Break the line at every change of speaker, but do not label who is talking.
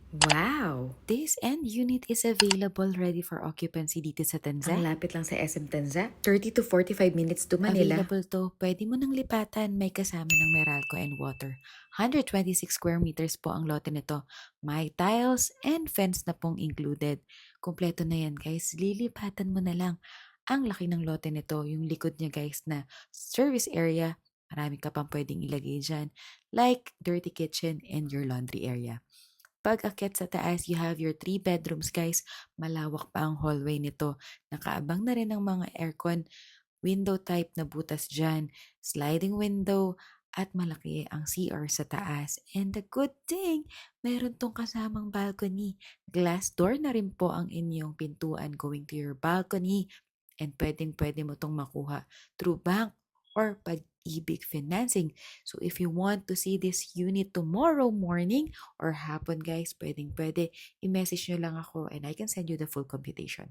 Wow! This end unit is available ready for occupancy dito sa Tanza. Ang lapit lang sa SM Tanza, 30 to 45 minutes to Manila. Available to, pwede mo nang lipatan, may kasama ng Meralco and water. 126 square meters po ang lote nito. May tiles and fence na pong included. Kompleto na yan guys, lilipatan mo na lang. Ang laki ng lote nito, yung likod niya guys na service area, marami ka pang pwedeng ilagay dyan, like dirty kitchen and your laundry area. Pag akyat sa taas, you have your 3 bedrooms guys. Malawak pa ang hallway nito. Nakaabang na rin ang mga aircon, window type na butas dyan, sliding window, at malaki ang CR sa taas. And the good thing, meron tong kasamang balcony. Glass door na rin po ang inyong pintuan going to your balcony. And pwedeng-pwede mo tong makuha through bank or pag-ibig financing. So if you want to see this unit tomorrow morning or hapon guys, pwedeng-pwede, i-message nyo lang ako and I can send you the full computation.